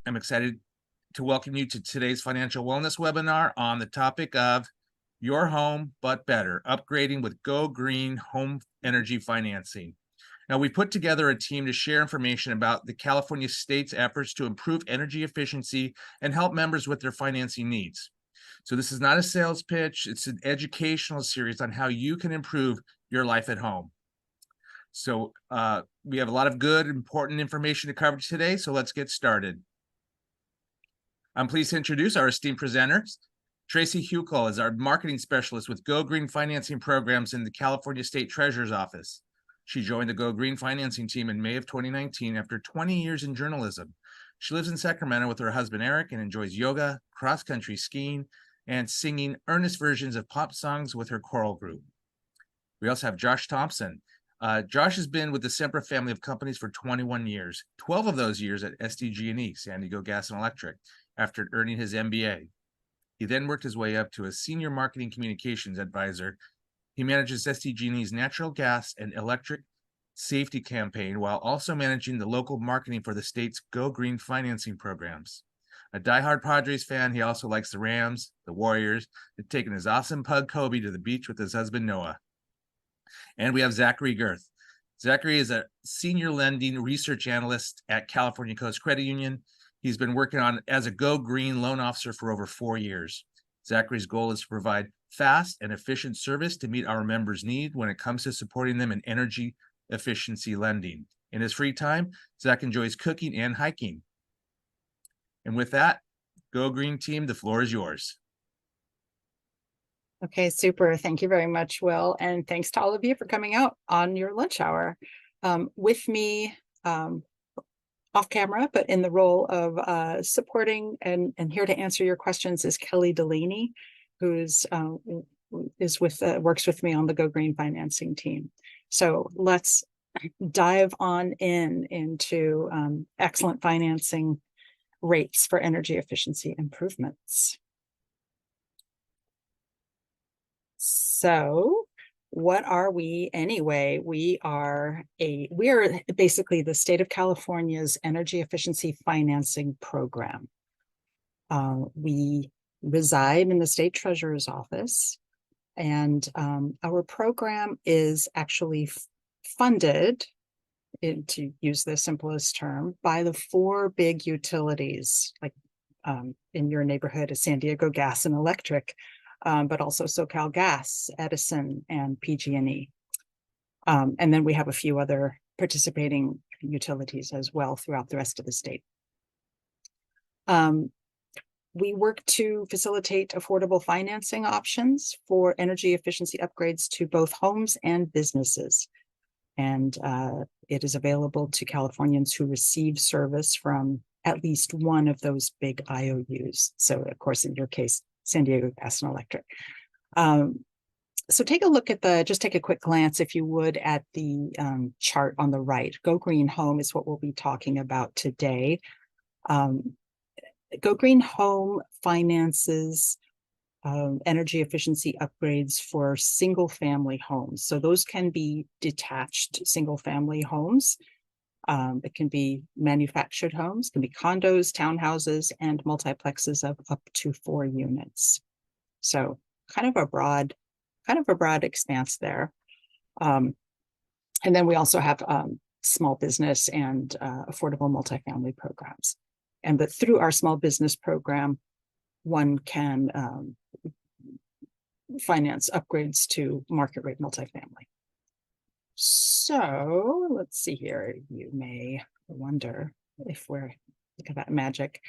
I'm excited to welcome you to today's financial wellness webinar on the topic of your home, but better, upgrading with GoGreen home energy financing. Now, we put together a team to share information about the California state's efforts to improve energy efficiency and help members with their financing needs. So this is not a sales pitch, it's an educational series on how you can improve your life at home. So we have a lot of good, important information to cover today, so let's get started. I'm pleased to introduce our esteemed presenters. Tracy Huckel is our marketing specialist with GoGreen Financing Programs in the California State Treasurer's Office. She joined the GoGreen financing team in May of 2019 after 20 years in journalism. She lives in Sacramento with her husband, Eric, and enjoys yoga, cross-country skiing, and singing earnest versions of pop songs with her choral group. We also have Josh Thompson. Josh has been with the Sempra family of companies for 21 years, 12 of those years at SDG&E, San Diego Gas and Electric, after earning his MBA. He then worked his way up to a senior marketing communications advisor. He manages SDG&E's natural gas and electric safety campaign while also managing the local marketing for the state's GoGreen financing programs. A diehard Padres fan, he also likes the Rams, the Warriors, and taking his awesome pug Kobe to the beach with his husband Noah. And we have Zachary Girth. Zachary is a senior lending research analyst at California Coast Credit Union. He's been working on as a GoGreen loan officer for over 4 years. Zachary's goal is to provide fast and efficient service to meet our members' need when it comes to supporting them in energy efficiency lending. In his free time, Zach enjoys cooking and hiking. And with that, GoGreen team, the floor is yours. Okay, super. Thank you very much, Will. And thanks to all of you for coming out on your lunch hour. With me off camera, but in the role of supporting and here to answer your questions is Kelly Delaney, who's works with me on the GoGreen financing team. So let's dive on into excellent financing rates for energy efficiency improvements. So what are we anyway? We are basically the state of California's energy efficiency financing program. We reside in the state treasurer's office, and our program is actually funded, to use the simplest term, by the 4 big utilities, like in your neighborhood is San Diego Gas and Electric, but also SoCal Gas, Edison, and PG&E. And then we have a few other participating utilities as well throughout the rest of the state. We work to facilitate affordable financing options for energy efficiency upgrades to both homes and businesses. And it is available to Californians who receive service from at least one of those big IOUs. So, of course, in your case, San Diego Gas and Electric. So take a look at just take a quick glance, if you would, at the chart on the right. GoGreen Home is what we'll be talking about today. GoGreen Home finances energy efficiency upgrades for single-family homes. So those can be detached single-family homes. It can be manufactured homes, can be condos, townhouses, and multiplexes of up to 4 units. So kind of a broad expanse there. And then we also have small business and affordable multifamily programs. But through our small business program, one can finance upgrades to market rate multifamily. So let's see here. You may wonder if look at that magic.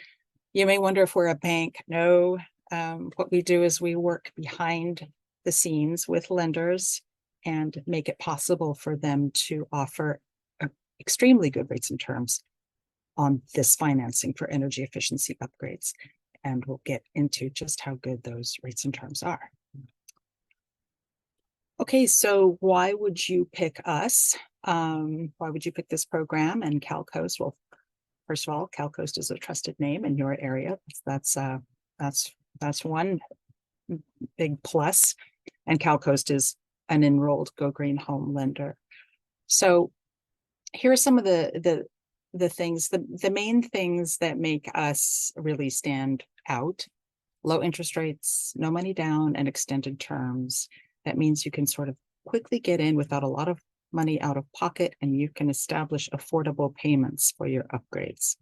You may wonder if we're a bank. No, what we do is we work behind the scenes with lenders and make it possible for them to offer extremely good rates and terms on this financing for energy efficiency upgrades. And we'll get into just how good those rates and terms are. Okay, so why would you pick us? Why would you pick this program and CalCoast? Well, first of all, CalCoast is a trusted name in your area. That's one big plus. And CalCoast is an enrolled GoGreen home lender. So here are some of the the main things that make us really stand out: low interest rates, no money down, and extended terms. That means you can sort of quickly get in without a lot of money out of pocket, and you can establish affordable payments for your upgrades.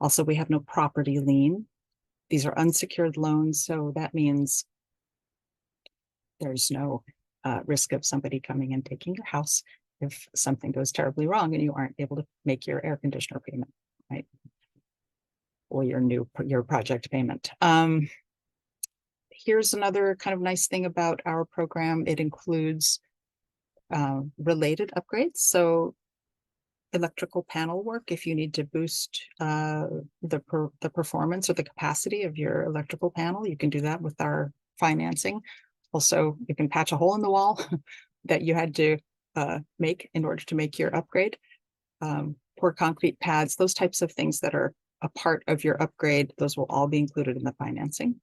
Also, we have no property lien. These are unsecured loans, so that means there's no risk of somebody coming and taking your house if something goes terribly wrong and you aren't able to make your air conditioner payment, right? Or your project payment. Here's another kind of nice thing about our program. It includes related upgrades. So electrical panel work, if you need to boost the performance or the capacity of your electrical panel, you can do that with our financing. Also, you can patch a hole in the wall that you had to make in order to make your upgrade. Pour concrete pads, those types of things that are a part of your upgrade, those will all be included in the financing.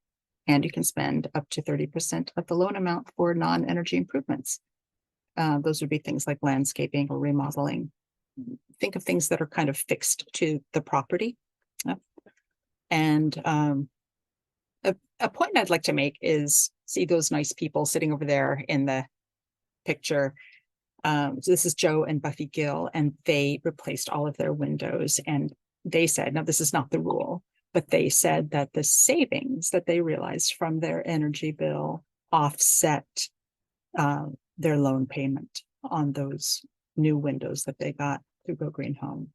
And you can spend up to 30% of the loan amount for non-energy improvements. Those would be things like landscaping or remodeling. Think of things that are kind of fixed to the property. And a point I'd like to make is, see those nice people sitting over there in the picture. So this is Joe and Buffy Gill, and they replaced all of their windows. And they said, now this is not the rule, but they said that the savings that they realized from their energy bill offset their loan payment on those new windows that they got through GoGreen Home.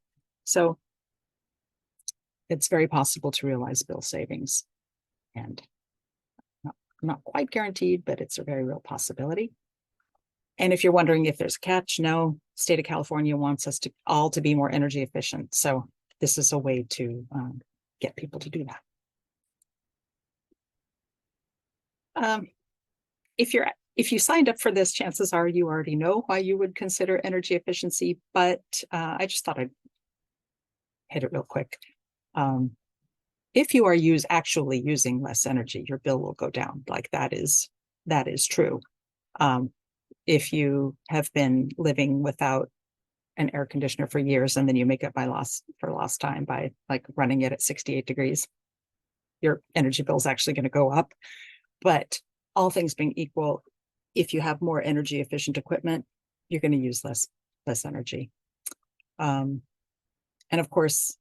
So it's very possible to realize bill savings, and not quite guaranteed, but it's a very real possibility. And if you're wondering if there's a catch, no, state of California wants us to all to be more energy efficient. So this is a way to get people to do that. If you signed up for this, chances are you already know why you would consider energy efficiency, but I just thought I'd hit it real quick. If you are actually using less energy, your bill will go down. Like that is true. If you have been living without an air conditioner for years and then you make up for lost time by like running it at 68 degrees, your energy bill is actually going to go up. But all things being equal, if you have more energy efficient equipment, you're going to use less energy. And of course,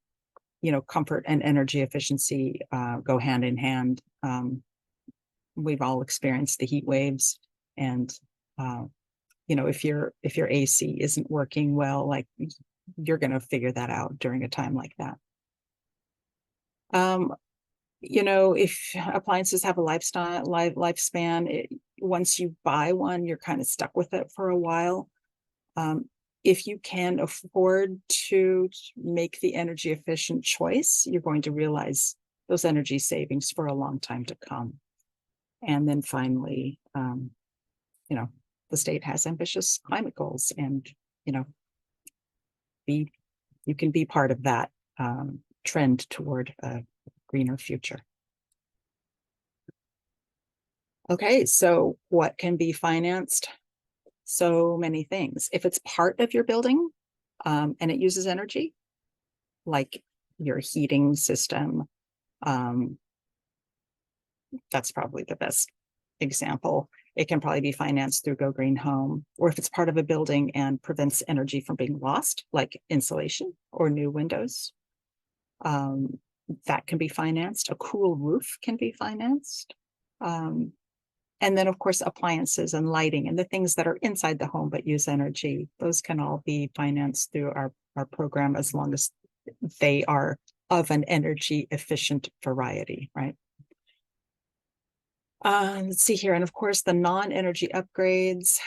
comfort and energy efficiency go hand in hand. We've all experienced the heat waves, and if your AC isn't working well, like you're going to figure that out during a time like that. If appliances have a lifespan, once you buy one, you're kind of stuck with it for a while. If you can afford to make the energy efficient choice, you're going to realize those energy savings for a long time to come. And then finally, the state has ambitious climate goals, and you can be part of that trend toward a greener future. Okay, so what can be financed? So many things. If it's part of your building and it uses energy, like your heating system, that's probably the best example. It can probably be financed through GoGreen Home. Or if it's part of a building and prevents energy from being lost, like insulation or new windows, that can be financed. A cool roof can be financed. And then, of course, appliances and lighting and the things that are inside the home but use energy, those can all be financed through our program, as long as they are of an energy efficient variety, right? Let's see here. And of course, the non-energy upgrades,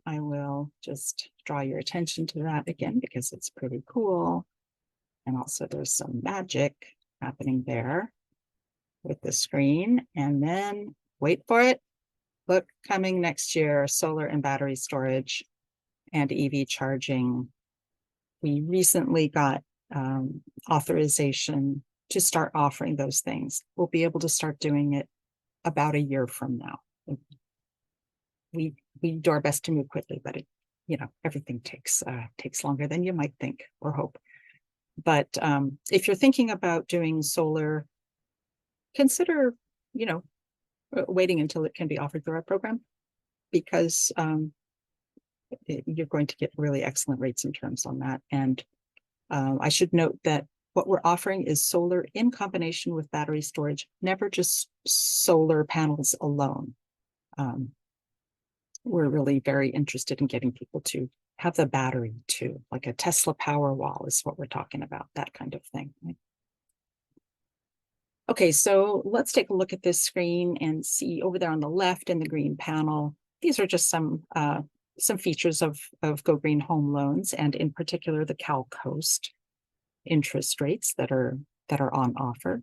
I will just draw your attention to that again, because it's pretty cool. And also there's some magic happening there with the screen. And then, wait for it, look, coming next year, solar and battery storage and EV charging. We recently got authorization to start offering those things. We'll be able to start doing it about a year from now. We do our best to move quickly, but everything takes longer than you might think or hope. But if you're thinking about doing solar, consider, waiting until it can be offered through our program, because you're going to get really excellent rates and terms on that. And I should note that what we're offering is solar in combination with battery storage, never just solar panels alone. We're really very interested in getting people to have the battery too, like a Tesla power wall is what we're talking about, that kind of thing. Right? Okay, so let's take a look at this screen and see over there on the left in the green panel. These are just some features of GoGreen home loans, and in particular the CalCoast interest rates that are on offer.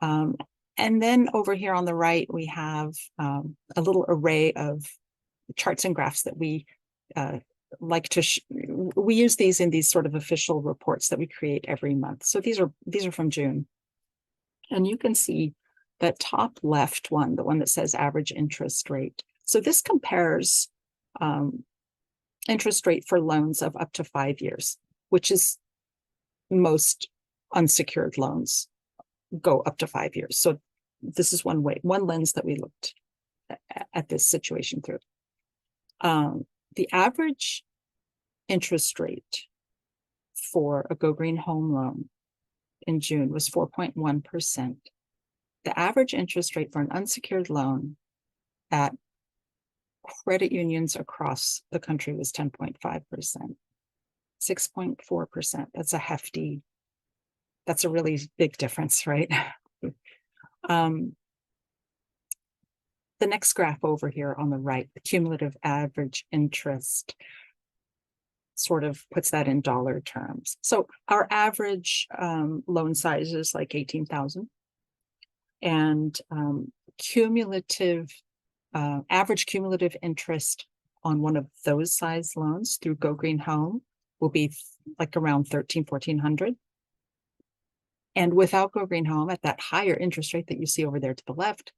And then over here on the right, we have a little array of charts and graphs that we like to we use these in these sort of official reports that we create every month. So these are from June. And you can see that top left one, the one that says average interest rate. So this compares interest rate for loans of up to 5 years, which is most unsecured loans go up to 5 years. So this is one lens that we looked at this situation through. The average interest rate for a GoGreen home loan in June was 4.1%. The average interest rate for an unsecured loan at credit unions across the country was 10.5%, 6.4%. That's a really big difference, right? The next graph over here on the right, the cumulative average interest, sort of puts that in dollar terms. So our average loan size is like 18,000, and average cumulative interest on one of those size loans through GoGreen Home will be like around 1,400. And without GoGreen Home at that higher interest rate that you see over there to the left,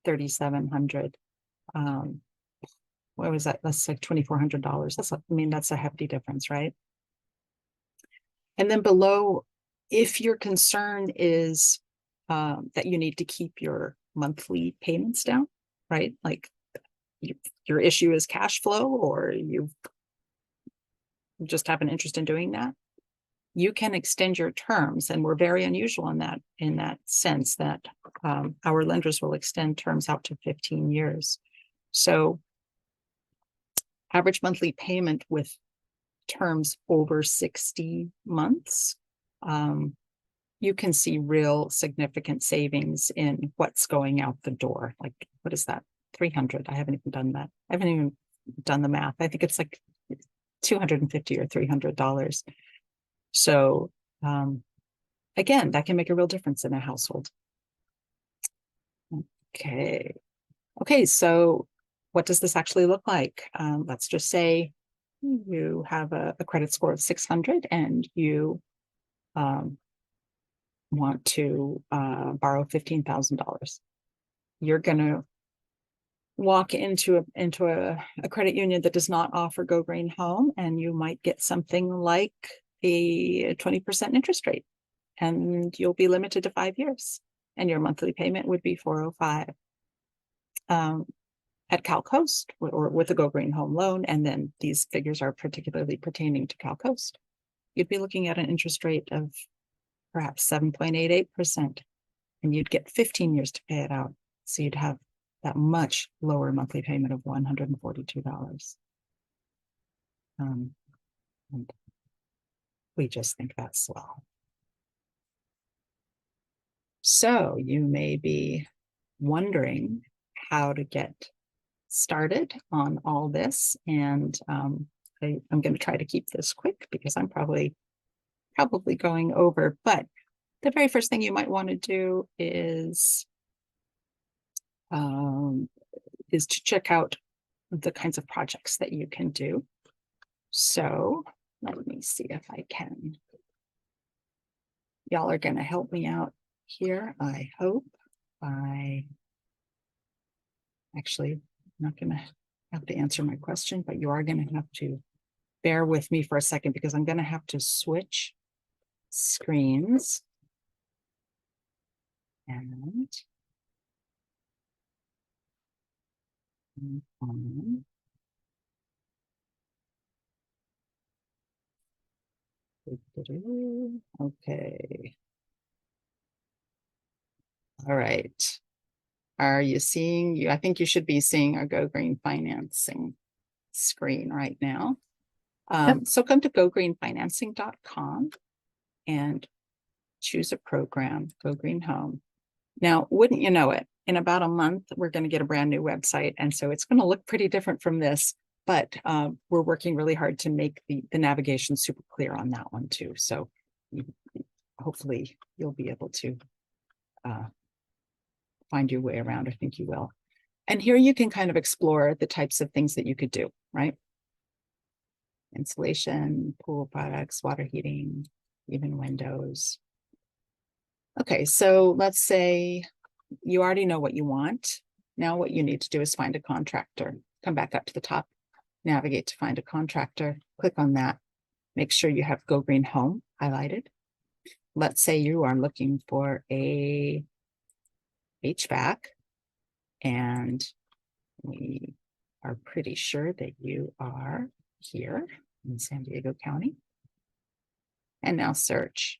3,700. What was that? That's like $2,400. That's a hefty difference, right? And then below, if your concern is that you need to keep your monthly payments down, right? Like your issue is cash flow, or you just have an interest in doing that, you can extend your terms. And we're very unusual in that sense that our lenders will extend terms out to 15 years. So average monthly payment with terms over 60 months, you can see real significant savings in what's going out the door. Like, what is that? 300. I haven't even done that. I haven't even done the math. I think it's like $250 or $300. So again, that can make a real difference in a household. Okay, so what does this actually look like? Let's just say you have a credit score of 600 and you want to borrow $15,000. You're going to walk into a credit union that does not offer GoGreen Home, and you might get something like a 20% interest rate, and you'll be limited to 5 years, and your monthly payment would be $405. At CalCoast, or with a GoGreen home loan, and then these figures are particularly pertaining to CalCoast, you'd be looking at an interest rate of perhaps 7.88%, and you'd get 15 years to pay it out. So you'd have that much lower monthly payment of $142. And we just think that's swell. So you may be wondering how to get started on all this, and I'm going to try to keep this quick because I'm probably going over. But the very first thing you might want to do is to check out the kinds of projects that you can do. So let me see if I can. Y'all are going to help me out here, I hope. Actually, I'm not going to have to answer my question, but you are going to have to bear with me for a second because I'm going to have to switch screens. And on. Okay. All right. Are you seeing you? I think you should be seeing our GoGreen financing screen right now. So come to gogreenfinancing.com and choose a program, GoGreen Home. Now, wouldn't you know it, in about a month, we're going to get a brand new website. And so it's going to look pretty different from this, but we're working really hard to make the navigation super clear on that one too. So hopefully you'll be able to find your way around. I think you will. And here you can kind of explore the types of things that you could do, right? Insulation, pool products, water heating, even windows. Okay, so let's say you already know what you want. Now what you need to do is find a contractor. Come back up to the top, navigate to find a contractor, click on that. Make sure you have GoGreen Home highlighted. Let's say you are looking for a HVAC, and we are pretty sure that you are here in San Diego County. And now search.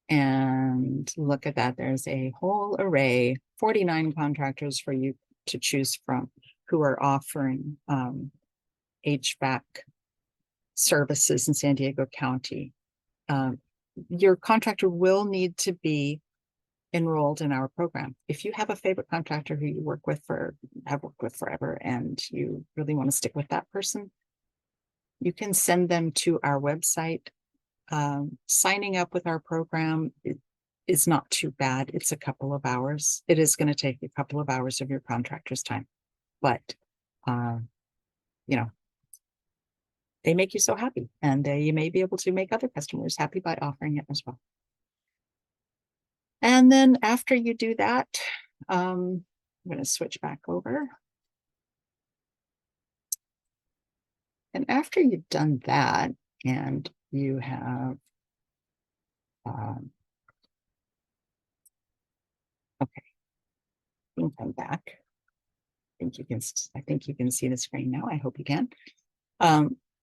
And look at that, there's a whole array, 49 contractors for you to choose from who are offering HVAC services in San Diego County. Your contractor will need to be enrolled in our program. If you have a favorite contractor who you have worked with forever, and you really want to stick with that person, you can send them to our website. Signing up with our program is not too bad. It's a couple of hours. It is going to take a couple of hours of your contractor's time, but you know, they make you so happy, and you may be able to make other customers happy by offering it as well. And then after you do that, I'm going to switch back over. And after you've done that, and you have, okay, I think I'm back. I think you can see the screen now. I hope you can.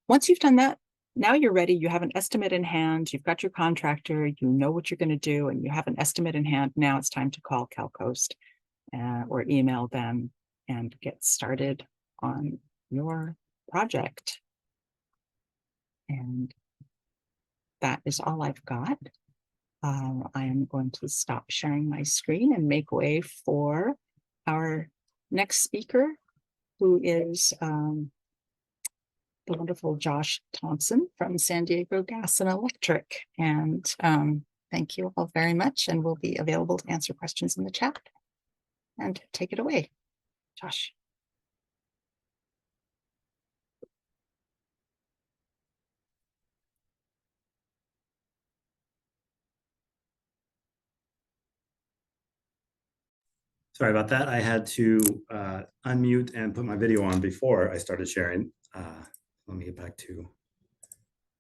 Once you've done that, now you're ready. You have an estimate in hand. You've got your contractor. You know what you're going to do, and you have an estimate in hand. Now it's time to call CalCoast or email them and get started on your project. And that is all I've got. I am going to stop sharing my screen and make way for our next speaker, who is the wonderful Josh Thompson from San Diego Gas and Electric. And thank you all very much, and we'll be available to answer questions in the chat. And take it away, Josh. Sorry about that. I had to unmute and put my video on before I started sharing. Let me get back to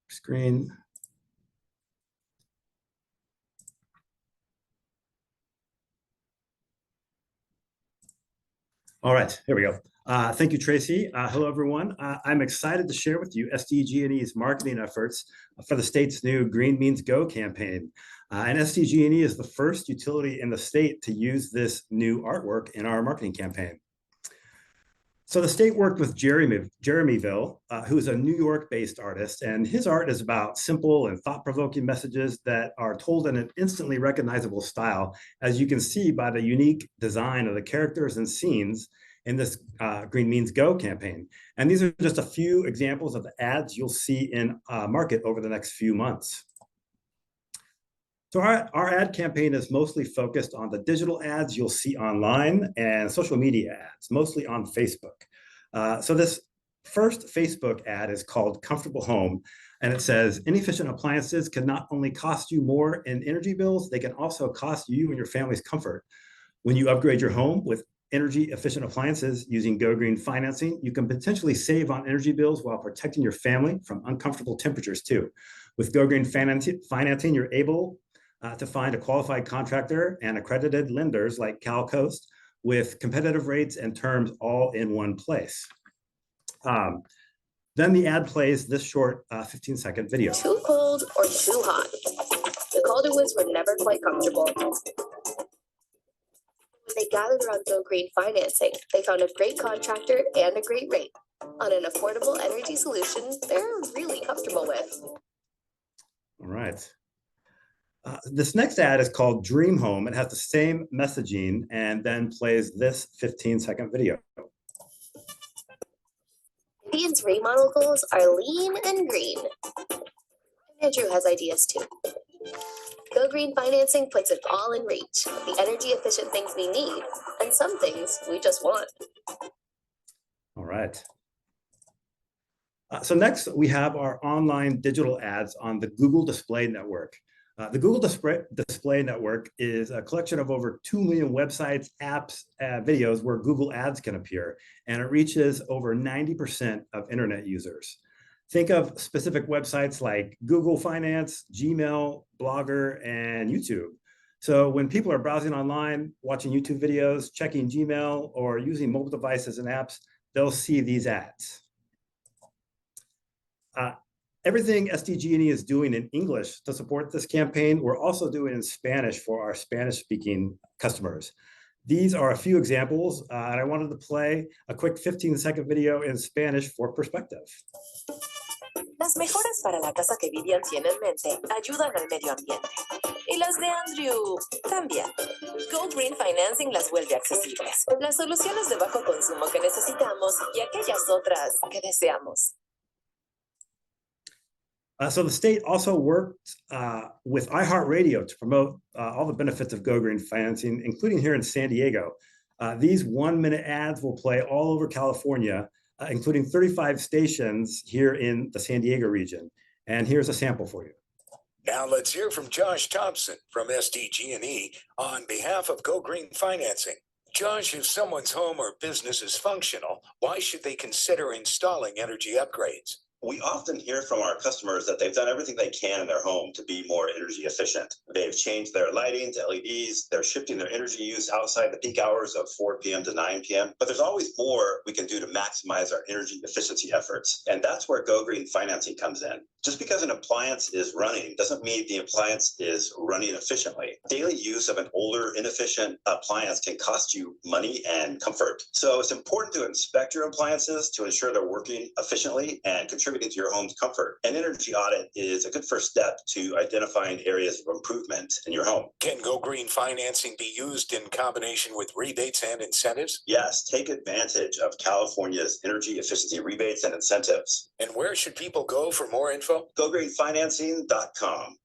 screen. All right, here we go. Thank you, Tracy. Hello, everyone. I'm excited to share with you SDG&E's marketing efforts for the state's new Green Means Go campaign. And SDG&E is the first utility in the state to use this new artwork in our marketing campaign. So the state worked with Jeremyville, who is a New York-based artist, and his art is about simple and thought-provoking messages that are told in an instantly recognizable style, as you can see by the unique design of the characters and scenes in this Green Means Go campaign. And these are just a few examples of the ads you'll see in market over the next few months. So our ad campaign is mostly focused on the digital ads you'll see online and social media ads, mostly on Facebook. So this first Facebook ad is called Comfortable Home, and it says, inefficient appliances can not only cost you more in energy bills, they can also cost you and your family's comfort. When you upgrade your home with energy efficient appliances using GoGreen financing, you can potentially save on energy bills while protecting your family from uncomfortable temperatures too. With GoGreen financing, you're able to find a qualified contractor and accredited lenders like CalCoast with competitive rates and terms all in one place. Then the ad plays this short 15-second video. Too cold or too hot. The Calderwoods were never quite comfortable. When they gathered around GoGreen financing, they found a great contractor and a great rate on an affordable energy solution they're really comfortable with. All right. This next ad is called Dream Home. It has the same messaging and then plays this 15-second video. Ian's remodel goals are lean and green. Andrew has ideas too. GoGreen financing puts it all in reach, the energy efficient things we need, and some things we just want. All right. So next, we have our online digital ads on the Google Display Network. The Google Display Network is a collection of over 2 million websites, apps, videos where Google Ads can appear, and it reaches over 90% of internet users. Think of specific websites like Google Finance, Gmail, Blogger, and YouTube. So when people are browsing online, watching YouTube videos, checking Gmail, or using mobile devices and apps, they'll see these ads. Everything SDG&E is doing in English to support this campaign, we're also doing in Spanish for our Spanish-speaking customers. These are a few examples, and I wanted to play a quick 15-second video in Spanish for perspective. Las mejoras para la casa que Vivian tiene en mente ayudan al medio ambiente. Y las de Andrew también. GoGreen Financing las vuelve accesibles. Las soluciones de bajo consumo que necesitamos y aquellas otras que deseamos. So the state also worked with iHeartRadio to promote all the benefits of GoGreen financing, including here in San Diego. These 1-minute ads will play all over California, including 35 stations here in the San Diego region. And here's a sample for you. Now let's hear from Josh Thompson from SDG&E on behalf of GoGreen Financing. Josh, if someone's home or business is functional, why should they consider installing energy upgrades? We often hear from our customers that they've done everything they can in their home to be more energy efficient. They've changed their lighting to LEDs. They're shifting their energy use outside the peak hours of 4 p.m. to 9 p.m. But there's always more we can do to maximize our energy efficiency efforts. And that's where GoGreen financing comes in. Just because an appliance is running doesn't mean the appliance is running efficiently. Daily use of an older, inefficient appliance can cost you money and comfort. So it's important to inspect your appliances to ensure they're working efficiently and contributing to your home's comfort. An energy audit is a good first step to identifying areas of improvement in your home. Can GoGreen financing be used in combination with rebates and incentives? Yes, take advantage of California's energy efficiency rebates and incentives. And where should people go for more info? GoGreenFinancing.com.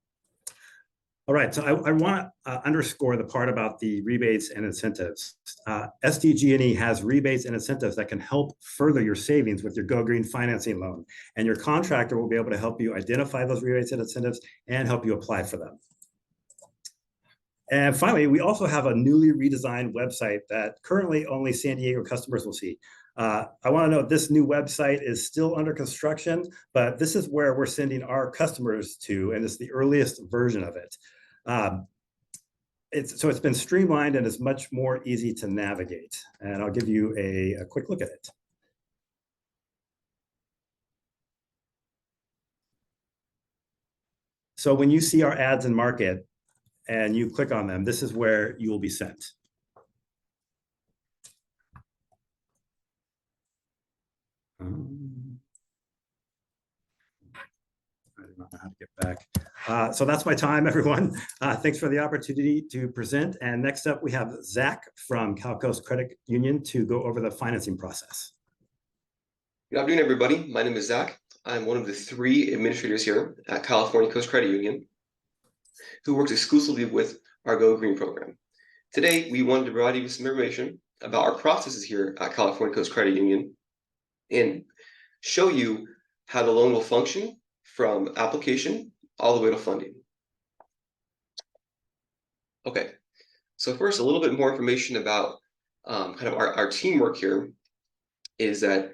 All right, so I want to underscore the part about the rebates and incentives. SDG&E has rebates and incentives that can help further your savings with your GoGreen financing loan. And your contractor will be able to help you identify those rebates and incentives and help you apply for them. And finally, we also have a newly redesigned website that currently only San Diego customers will see. I want to note this new website is still under construction, but this is where we're sending our customers to, and it's the earliest version of it. It's been streamlined and is much more easy to navigate. And I'll give you a quick look at it. So when you see our ads in market and you click on them, this is where you will be sent. I don't know how to get back. So that's my time, everyone. Thanks for the opportunity to present. And next up, we have Zach from CalCoast Credit Union to go over the financing process. Good afternoon, everybody. My name is Zach. I'm one of the 3 administrators here at California Coast Credit Union who works exclusively with our GoGreen program. Today, we wanted to provide you with some information about our processes here at California Coast Credit Union and show you how the loan will function from application all the way to funding. Okay, so first, a little bit more information about kind of our teamwork here is that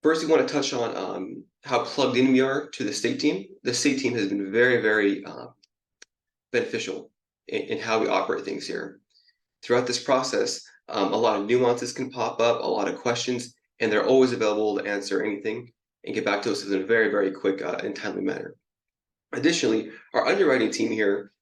first we want to touch on how plugged in we are to the state team. The state team has been very, very beneficial in how we operate things here. Throughout this process, a lot of nuances can pop up, a lot of questions, and they're always available to answer anything and get back to us in a very, very quick and timely manner. Additionally, our underwriting team here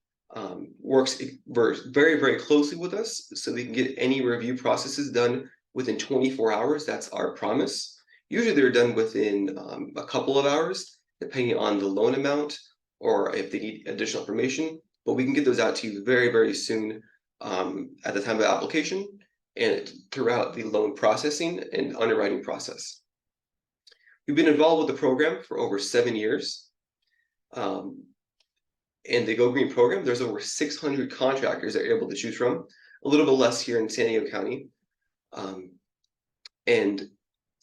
works very, very closely with us so we can get any review processes done within 24 hours. That's our promise. Usually they're done within a couple of hours, depending on the loan amount or if they need additional information, but we can get those out to you very, very soon at the time of application and throughout the loan processing and underwriting process. We've been involved with the program for over 7 years. In the GoGreen program, there's over 600 contractors that are able to choose from, a little bit less here in San Diego County. And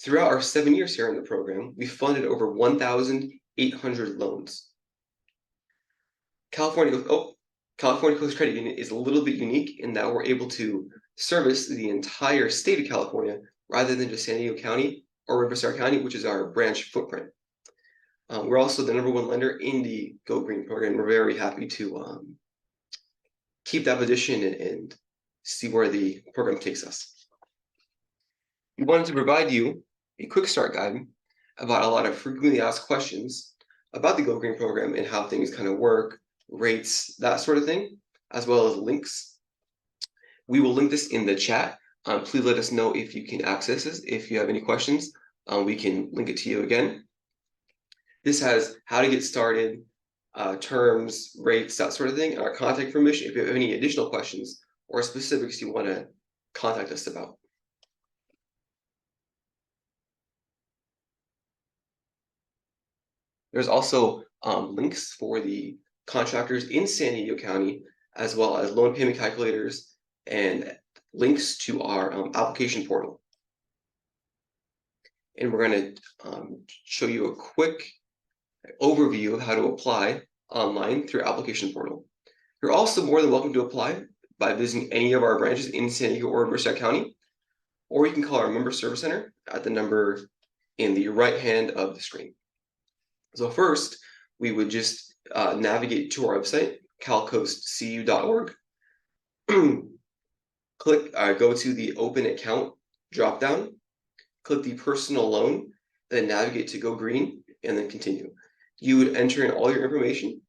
throughout our 7 years here in the program, we funded over 1,800 loans. California Coast Credit Union is a little bit unique in that we're able to service the entire state of California rather than just San Diego County or Riverside County, which is our branch footprint. We're also the #1 lender in the GoGreen program. We're very happy to keep that position and see where the program takes us. We wanted to provide you a quick start guide about a lot of frequently asked questions about the GoGreen program and how things kind of work, rates, that sort of thing, as well as links. We will link this in the chat. Please let us know if you can access this. If you have any questions, we can link it to you again. This has how to get started, terms, rates, that sort of thing, and our contact information if you have any additional questions or specifics you want to contact us about. There's also links for the contractors in San Diego County, as well as loan payment calculators and links to our application portal. And we're going to show you a quick overview of how to apply online through application portal. You're also more than welcome to apply by visiting any of our branches in San Diego or Riverside County, or you can call our member service center at the number in the right hand of the screen. So first, we would just navigate to our website, calcoastcu.org. Click, go to the Open Account dropdown, click the Personal Loan, then navigate to GoGreen, and then continue. You would enter in all your information,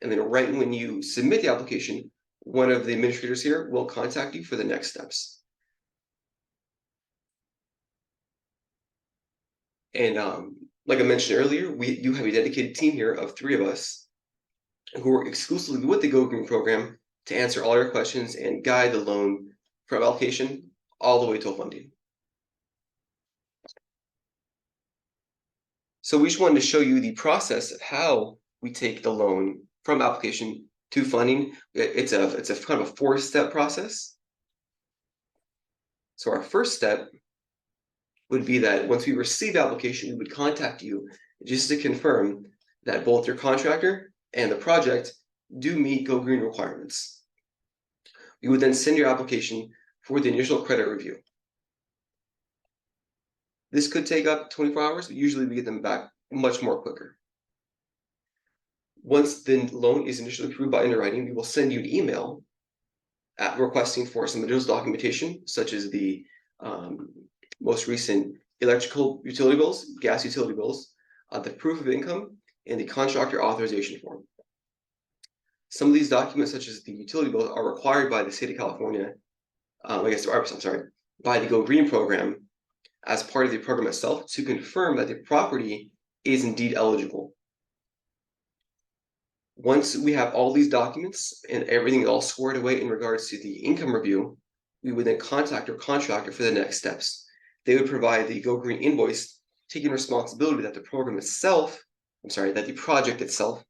and then right when you submit the application, one of the administrators here will contact you for the next steps. And like I mentioned earlier, you have a dedicated team here of 3 of us who work exclusively with the GoGreen program to answer all your questions and guide the loan from application all the way to funding. So we just wanted to show you the process of how we take the loan from application to funding. It's a kind of a 4-step process. So our first step would be that once we receive the application, we would contact you just to confirm that both your contractor and the project do meet GoGreen requirements. We would then send your application for the initial credit review. This could take up 24 hours, but usually we get them back much more quicker. Once the loan is initially approved by underwriting, we will send you an email requesting for some additional documentation, such as the most recent electrical utility bills, gas utility bills, the proof of income, and the contractor authorization form. Some of these documents, such as the utility bills, are required by the state of California, by the GoGreen program, as part of the program itself to confirm that the property is indeed eligible. Once we have all these documents and everything all squared away in regards to the income review, we would then contact our contractor for the next steps. They would provide the GoGreen invoice, taking responsibility that the program itself, that the project itself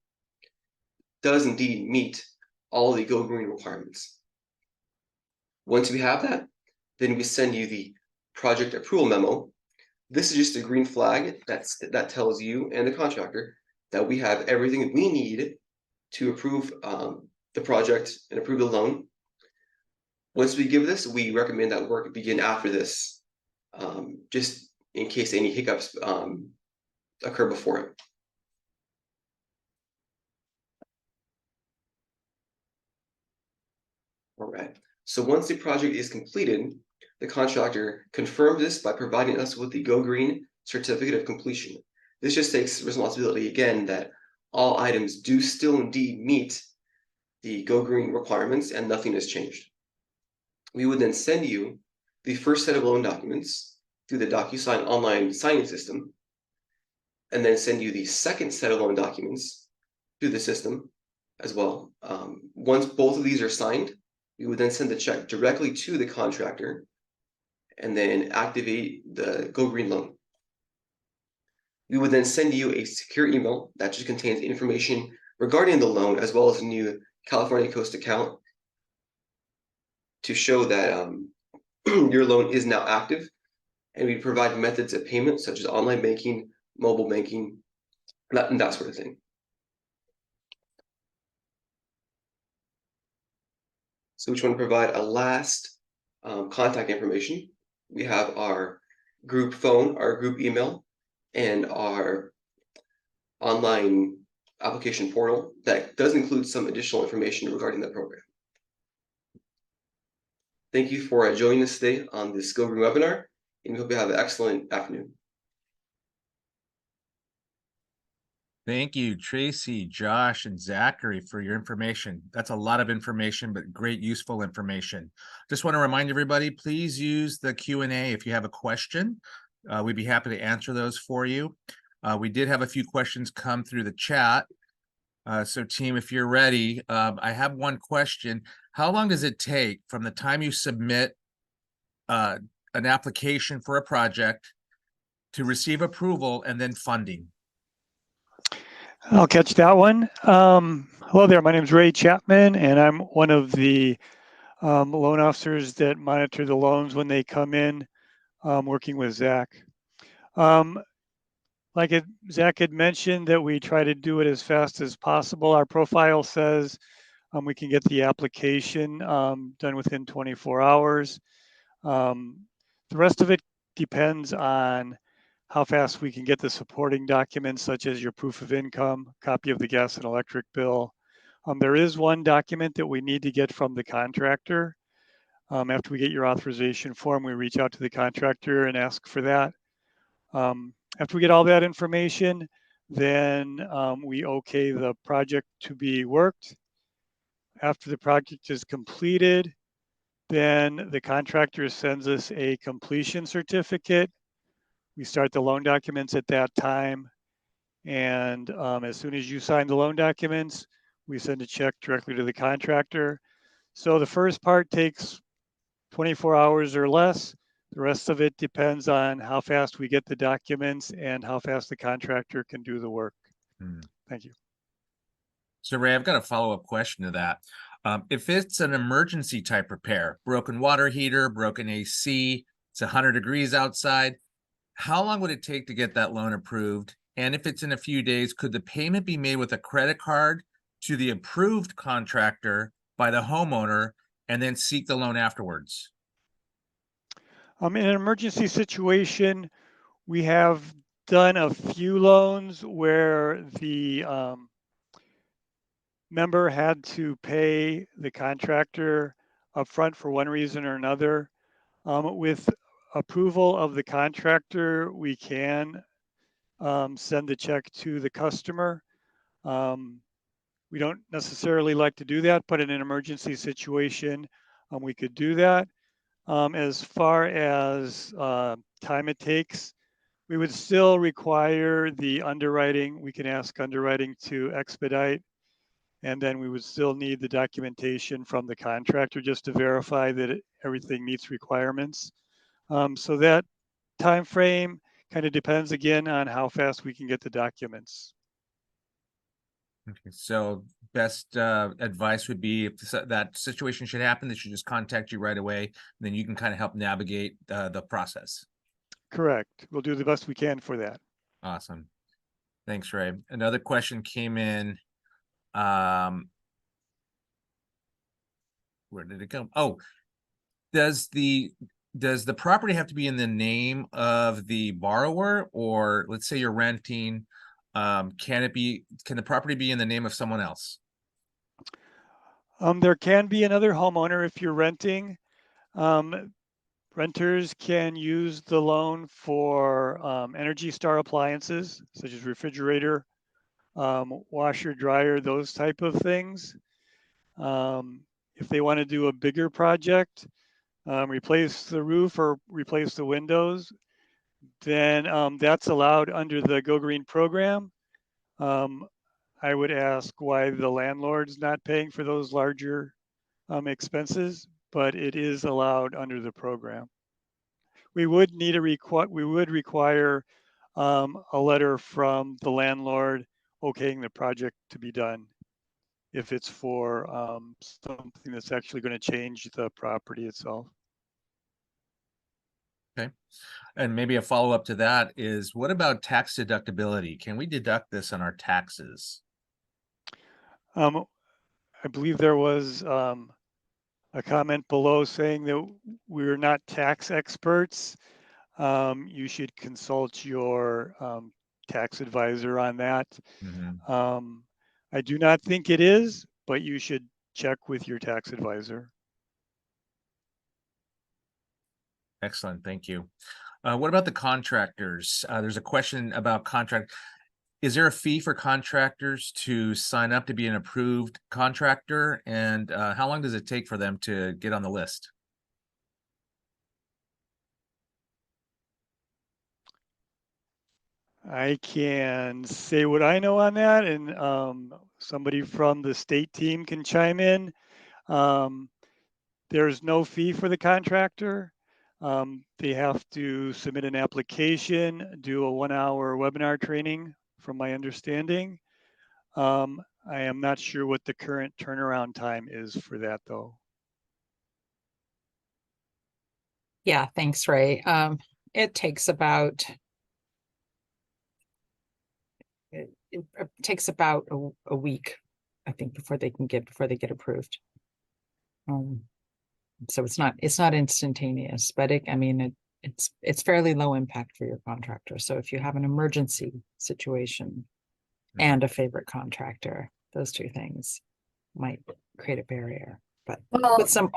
does indeed meet all the GoGreen requirements. Once we have that, then we send you the project approval memo. This is just a green flag that tells you and the contractor that we have everything we need to approve the project and approve the loan. Once we give this, we recommend that work begin after this, just in case any hiccups occur before it. All right. So once the project is completed, the contractor confirms this by providing us with the GoGreen certificate of completion. This just takes responsibility again that all items do still indeed meet the GoGreen requirements and nothing has changed. We would then send you the first set of loan documents through the DocuSign online signing system, and then send you the second set of loan documents through the system as well. Once both of these are signed, we would then send the check directly to the contractor and then activate the GoGreen loan. We would then send you a secure email that just contains information regarding the loan as well as a new California Coast account to show that your loan is now active, and we provide methods of payment such as online banking, mobile banking, and that sort of thing. So we just want to provide a last contact information. We have our group phone, our group email, and our online application portal that does include some additional information regarding the program. Thank you for joining us today on this GoGreen webinar, and we hope you have an excellent afternoon. Thank you, Tracy, Josh, and Zachary, for your information. That's a lot of information, but great, useful information. Just want to remind everybody, please use the Q&A if you have a question. We'd be happy to answer those for you. We did have a few questions come through the chat. So team, if you're ready, I have one question. How long does it take from the time you submit an application for a project to receive approval and then funding? I'll catch that one. Hello there, my name is Ray Chapman, and I'm one of the loan officers that monitor the loans when they come in, working with Zach. Zach had mentioned that we try to do it as fast as possible. Our profile says we can get the application done within 24 hours. The rest of it depends on how fast we can get the supporting documents, such as your proof of income, copy of the gas and electric bill. There is one document that we need to get from the contractor. After we get your authorization form, we reach out to the contractor and ask for that. After we get all that information, then we okay the project to be worked. After the project is completed, then the contractor sends us a completion certificate. We start the loan documents at that time. And as soon as you sign the loan documents, we send a check directly to the contractor. So the first part takes 24 hours or less. The rest of it depends on how fast we get the documents and how fast the contractor can do the work. Thank you. So Ray, I've got a follow-up question to that. If it's an emergency type repair, broken water heater, broken AC, it's 100 degrees outside, how long would it take to get that loan approved? And if it's in a few days, could the payment be made with a credit card to the approved contractor by the homeowner and then seek the loan afterwards? In an emergency situation, we have done a few loans where the member had to pay the contractor upfront for one reason or another. With approval of the contractor, we can send the check to the customer. We don't necessarily like to do that, but in an emergency situation, we could do that. As far as time it takes, we would still require the underwriting. We can ask underwriting to expedite, and then we would still need the documentation from the contractor just to verify that everything meets requirements. So that time frame kind of depends again on how fast we can get the documents. Okay, so best advice would be if that situation should happen, they should just contact you right away. Then you can kind of help navigate the process. Correct. We'll do the best we can for that. Awesome. Thanks, Ray. Another question came in. Where did it go? Oh, does the property have to be in the name of the borrower, or let's say you're renting, can the property be in the name of someone else? There can be another homeowner if you're renting. Renters can use the loan for Energy Star appliances, such as refrigerator, washer, dryer, those type of things. If they want to do a bigger project, replace the roof or replace the windows, then that's allowed under the GoGreen program. I would ask why the landlord's not paying for those larger expenses, but it is allowed under the program. We would require a letter from the landlord okaying the project to be done if it's for something that's actually going to change the property itself. Okay. And maybe a follow-up to that is, what about tax deductibility? Can we deduct this on our taxes? I believe there was a comment below saying that we're not tax experts. You should consult your tax advisor on that. I do not think it is, but you should check with your tax advisor. Excellent, thank you. What about the contractors? There's a question about contract. Is there a fee for contractors to sign up to be an approved contractor? And how long does it take for them to get on the list? I can say what I know on that, and somebody from the state team can chime in. There's no fee for the contractor. They have to submit an application, do a 1-hour webinar training, from my understanding. I am not sure what the current turnaround time is for that, though. Yeah, thanks, Ray. It takes about it takes about a week, I think, before they get approved. So it's not instantaneous, but it's fairly low impact for your contractor. So if you have an emergency situation and a favorite contractor, those two things might create a barrier. But Well, with some,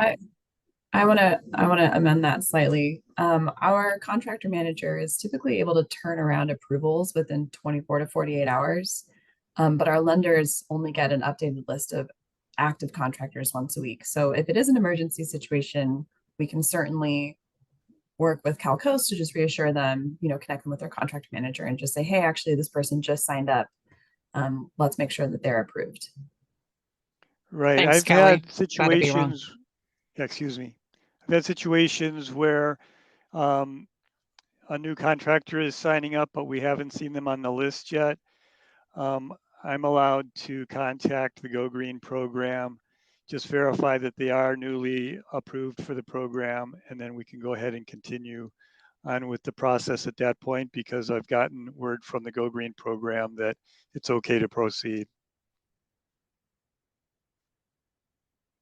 I want to amend that slightly. Our contractor manager is typically able to turn around approvals within 24 to 48 hours. But our lenders only get an updated list of active contractors once a week. So if it is an emergency situation, we can certainly work with CalCoast to just reassure them, connect them with their contract manager and just say, hey, actually, this person just signed up. Let's make sure that they're approved. Right. Thanks, I've Kelly. had situations, excuse me. I've had situations where a new contractor is signing up, but we haven't seen them on the list yet. I'm allowed to contact the GoGreen program, just verify that they are newly approved for the program, and then we can go ahead and continue on with the process at that point, because I've gotten word from the GoGreen program that it's okay to proceed.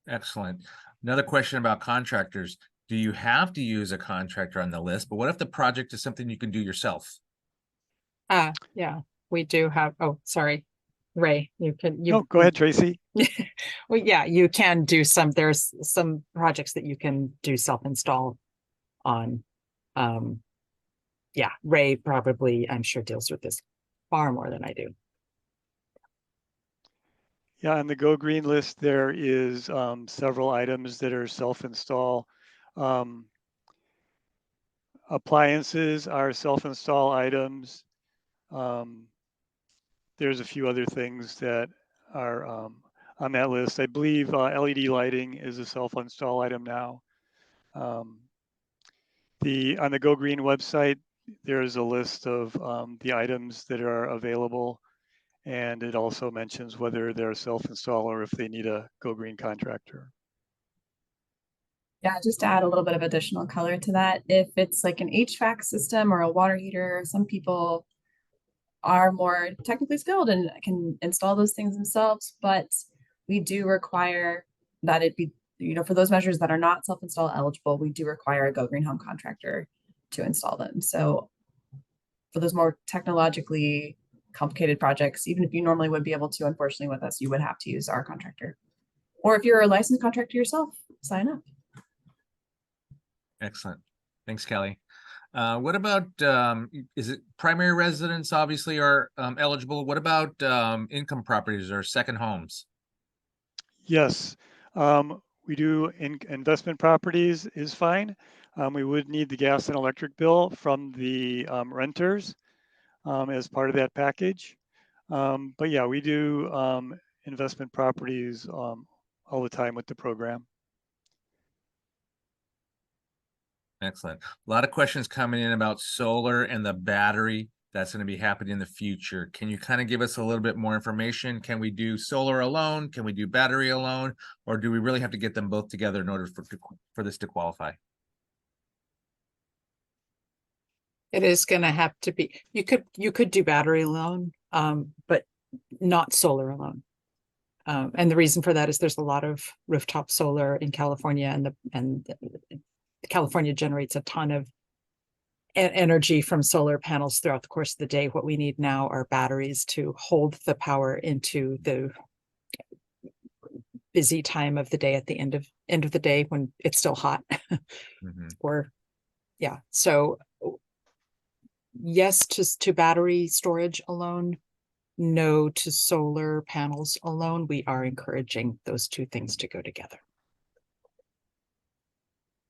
Excellent. Another question about contractors. Do you have to use a contractor on the list? But what if the project is something you can do yourself? Yeah, we do have, oh, sorry, Ray, No, go ahead, Tracy. Well, yeah, you can do there's some projects that you can do self-install on. Yeah, Ray probably, I'm sure, deals with this far more than I do. Yeah, on the GoGreen list, there is several items that are self-install. Appliances are self-install items. There's a few other things that are on that list. I believe LED lighting is a self-install item now. On the GoGreen website, there's a list of the items that are available, and it also mentions whether they're self-install or if they need a GoGreen contractor. Yeah, just to add a little bit of additional color to that, if it's like an HVAC system or a water heater, some people are more technically skilled and can install those things themselves, but we do require that it be, for those measures that are not self-install eligible, we do require a GoGreen home contractor to install them. So for those more technologically complicated projects, even if you normally would be able to, unfortunately with us, you would have to use our contractor. Or if you're a licensed contractor yourself, sign up. Excellent. Thanks, Kelly. What about, is it primary residents obviously are eligible? What about income properties or second homes? Yes, we do investment properties is fine. We would need the gas and electric bill from the renters as part of that package. But yeah, we do investment properties all the time with the program. Excellent. A lot of questions coming in about solar and the battery that's going to be happening in the future. Can you kind of give us a little bit more information? Can we do solar alone? Can we do battery alone? Or do we really have to get them both together in order for this to qualify? It is going to have to be, you could do battery alone, but not solar alone. And the reason for that is there's a lot of rooftop solar in California, and California generates a ton of energy from solar panels throughout the course of the day. What we need now are batteries to hold the power into the busy time of the day at the end of the day when it's still hot. Or yeah, so yes to battery storage alone, no to solar panels alone. We are encouraging those two things to go together.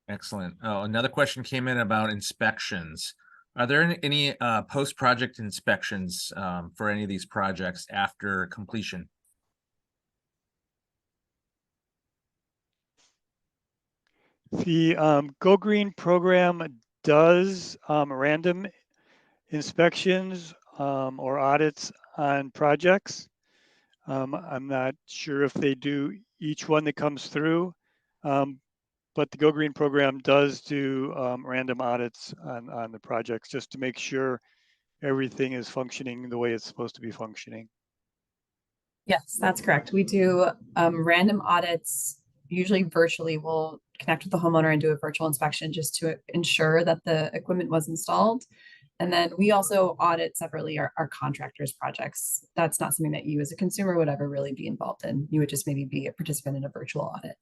Excellent. Oh, another question came in about inspections. Are there any post-project inspections for any of these projects after completion? The GoGreen program does random inspections or audits on projects. I'm not sure if they do each one that comes through, but the GoGreen program does do random audits on the projects just to make sure everything is functioning the way it's supposed to be functioning. Yes, that's correct. We do random audits, usually virtually. We'll connect with the homeowner and do a virtual inspection just to ensure that the equipment was installed. And then we also audit separately our contractors' projects. That's not something that you as a consumer would ever really be involved in. You would just maybe be a participant in a virtual audit.